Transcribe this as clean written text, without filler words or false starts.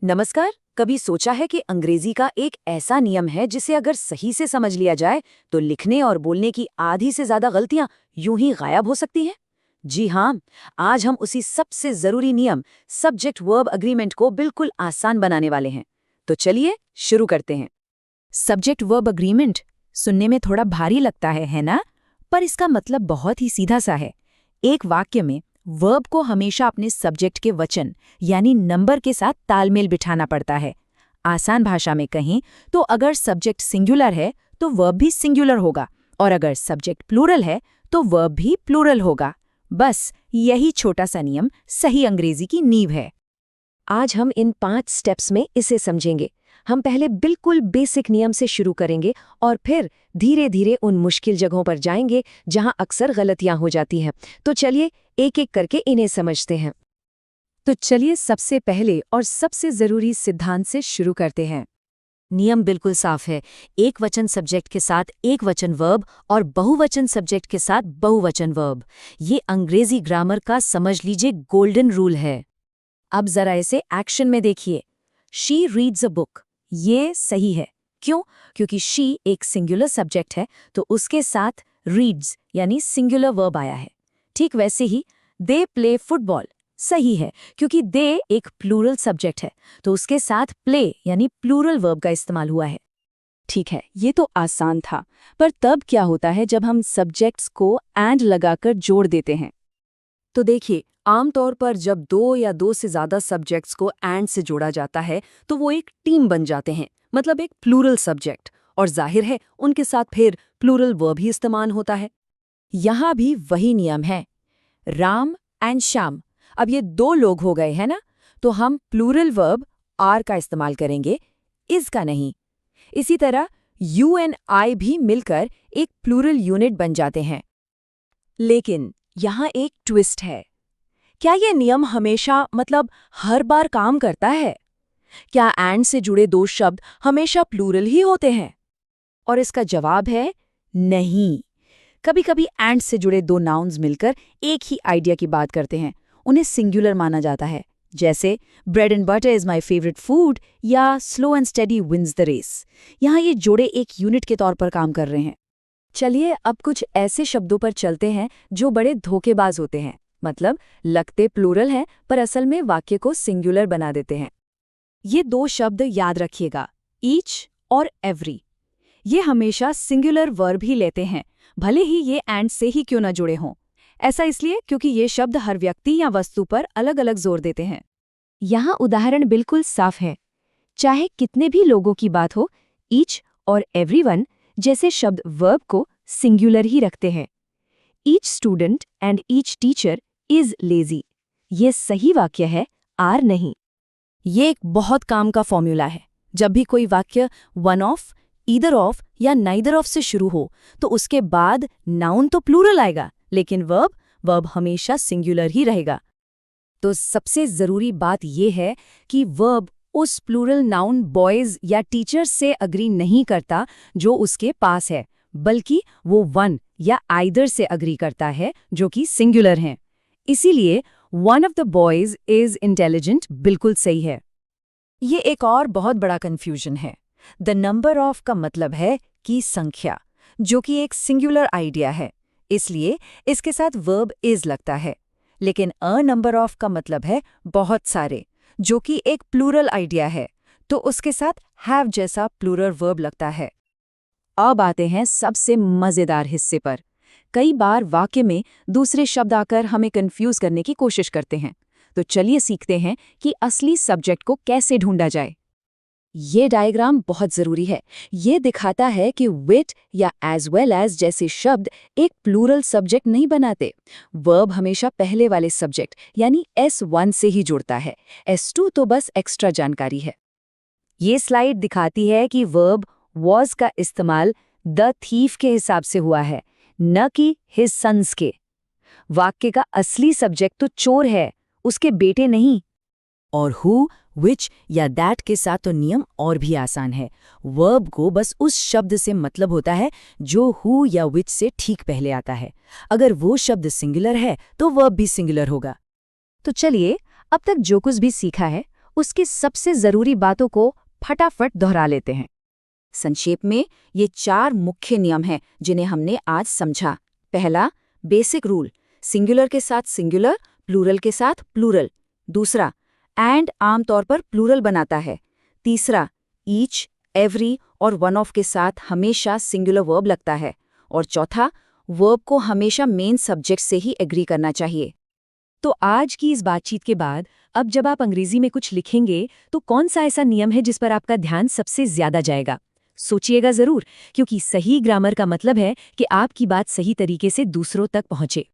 नमस्कार। कभी सोचा है कि अंग्रेजी का एक ऐसा नियम है जिसे अगर सही से समझ लिया जाए तो लिखने और बोलने की आधी से ज्यादा गलतियां यूं ही गायब हो सकती हैं? जी हाँ, आज हम उसी सबसे जरूरी नियम सब्जेक्ट वर्ब अग्रीमेंट को बिल्कुल आसान बनाने वाले हैं। तो चलिए शुरू करते हैं। सब्जेक्ट वर्ब अग्रीमेंट सुनने में थोड़ा भारी लगता है ना? पर इसका मतलब बहुत ही सीधा सा है। एक वाक्य में वर्ब को हमेशा अपने सब्जेक्ट के वचन यानी नंबर के साथ तालमेल बिठाना पड़ता है। आसान भाषा में कहें तो अगर सब्जेक्ट सिंगुलर है तो वर्ब भी सिंगुलर होगा, और अगर सब्जेक्ट प्लूरल है तो वर्ब भी प्लूरल होगा। बस यही छोटा सा नियम सही अंग्रेजी की नींव है। आज हम इन 5 स्टेप्स में इसे समझेंगे। हम पहले बिल्कुल बेसिक नियम से शुरू करेंगे और फिर धीरे धीरे उन मुश्किल जगहों पर जाएंगे जहां अक्सर गलतियां हो जाती हैं। तो चलिए एक एक करके इन्हें समझते हैं। तो चलिए सबसे पहले और सबसे जरूरी सिद्धांत से शुरू करते हैं। नियम बिल्कुल साफ है। एक वचन सब्जेक्ट के साथ एक वचन वर्ब और बहुवचन सब्जेक्ट के साथ बहुवचन वर्ब। ये अंग्रेजी ग्रामर का समझ लीजिए गोल्डन रूल है। अब जरा इसे एक्शन में देखिए। शी रीड्स अ बुक, ये सही है। क्यों? क्योंकि शी एक सिंगुलर सब्जेक्ट है तो उसके साथ रीड्स यानी सिंगुलर वर्ब आया है। ठीक वैसे ही दे प्ले फुटबॉल सही है क्योंकि दे एक प्लूरल सब्जेक्ट है तो उसके साथ प्ले यानी प्लूरल वर्ब का इस्तेमाल हुआ है। ठीक है, ये तो आसान था, पर तब क्या होता है जब हम सब्जेक्ट्स को एंड लगाकर जोड़ देते हैं? तो देखिए, आमतौर पर जब दो या दो से ज्यादा सब्जेक्ट्स को एंड से जोड़ा जाता है तो वो एक टीम बन जाते हैं, मतलब एक प्लूरल सब्जेक्ट, और जाहिर है उनके साथ फिर प्लूरल वर्ब ही इस्तेमाल होता है। यहाँ भी वही नियम है। राम एंड श्याम, अब ये दो लोग हो गए हैं ना, तो हम प्लूरल वर्ब आर का इस्तेमाल करेंगे, इज का नहीं। इसी तरह यू एंड आई भी मिलकर एक प्लूरल यूनिट बन जाते हैं। लेकिन यहाँ एक ट्विस्ट है। क्या ये नियम हमेशा मतलब हर बार काम करता है? क्या एंड से जुड़े दो शब्द हमेशा प्लूरल ही होते हैं? और इसका जवाब है नहीं। कभी-कभी एंड से जुड़े दो नाउन्स मिलकर एक ही आइडिया की बात करते हैं, उन्हें सिंगुलर माना जाता है। जैसे bread and butter is my favourite food या slow and steady wins the race. यहाँ ये जोड़े एक यूनिट के तौर पर काम कर रहे हैं। चलिए अब कुछ ऐसे शब्दों पर चलते हैं जो बड़े धोखेबाज होते हैं, मतलब लगते प्लूरल हैं पर असल में वाक्य को सिंगुलर बना देते हैं। ये दो शब्द याद रखिएगा, ईच और एवरी। ये हमेशा सिंगुलर वर्ब ही लेते हैं, भले ही ये एंड से ही क्यों न जुड़े हों। ऐसा इसलिए क्योंकि ये शब्द हर व्यक्ति या वस्तु पर अलग अलग जोर देते हैं। यहाँ उदाहरण बिल्कुल साफ है। चाहे कितने भी लोगों की बात हो, ईच और एवरीवन जैसे शब्द वर्ब को सिंगुलर ही रखते हैं। Each student and each teacher is lazy, ये सही वाक्य है, आर नहीं। ये एक बहुत काम का फॉर्मूला है। जब भी कोई वाक्य वन ऑफ, ईदर ऑफ या नाइदर ऑफ से शुरू हो तो उसके बाद नाउन तो प्लूरल आएगा, लेकिन वर्ब हमेशा सिंगुलर ही रहेगा। तो सबसे जरूरी बात यह है कि वर्ब उस प्लूरल नाउन बॉयज या टीचर्स से अग्री नहीं करता जो उसके पास है, बल्कि वो वन या आइदर से अग्री करता है जो कि सिंगुलर हैं। इसीलिए one of the boys is intelligent बिल्कुल सही है। ये एक और बहुत बड़ा कंफ्यूजन है। द नंबर ऑफ का मतलब है कि संख्या, जो कि एक सिंगुलर आइडिया है, इसलिए इसके साथ वर्ब इज लगता है। लेकिन अ नंबर ऑफ का मतलब है बहुत सारे, जो कि एक प्लूरल आइडिया है, तो उसके साथ हैव जैसा प्लूरल वर्ब लगता है। अब आते हैं सबसे मजेदार हिस्से पर। कई बार वाक्य में दूसरे शब्द आकर हमें कंफ्यूज करने की कोशिश करते हैं। तो चलिए सीखते हैं कि असली सब्जेक्ट को कैसे ढूंढा जाए। ये डायग्राम बहुत जरूरी है। ये दिखाता है कि विथ या एज वेल एज जैसे शब्द एक प्लूरल सब्जेक्ट नहीं बनाते। वर्ब हमेशा पहले वाले सब्जेक्ट यानी S1 से ही जुड़ता है, S2 तो बस एक्स्ट्रा जानकारी है। ये स्लाइड दिखाती है कि वर्ब वॉज का इस्तेमाल द थीफ के हिसाब से हुआ है, न कि हिज सन्स के। वाक्य का असली सब्जेक्ट तो चोर है, उसके बेटे नहीं। और हु, विच या दैट के साथ तो नियम और भी आसान है। वर्ब को बस उस शब्द से मतलब होता है जो हु या विच से ठीक पहले आता है। अगर वो शब्द सिंगुलर है तो वर्ब भी सिंगुलर होगा। तो चलिए अब तक जो कुछ भी सीखा है उसकी सबसे जरूरी बातों को फटाफट दोहरा लेते हैं। संक्षेप में ये 4 मुख्य नियम हैं जिन्हें हमने आज समझा। पहला, बेसिक रूल, सिंगुलर के साथ सिंगुलर, प्लूरल के साथ प्लूरल। दूसरा, एंड आमतौर पर प्लूरल बनाता है। तीसरा, ईच, एवरी और वन ऑफ के साथ हमेशा सिंगुलर वर्ब लगता है। और चौथा, वर्ब को हमेशा मेन सब्जेक्ट से ही एग्री करना चाहिए। तो आज की इस बातचीत के बाद अब जब आप अंग्रेजी में कुछ लिखेंगे तो कौन सा ऐसा नियम है जिस पर आपका ध्यान सबसे ज्यादा जाएगा? सोचिएगा जरूर, क्योंकि सही ग्रामर का मतलब है कि आपकी बात सही तरीके से दूसरों तक पहुंचे।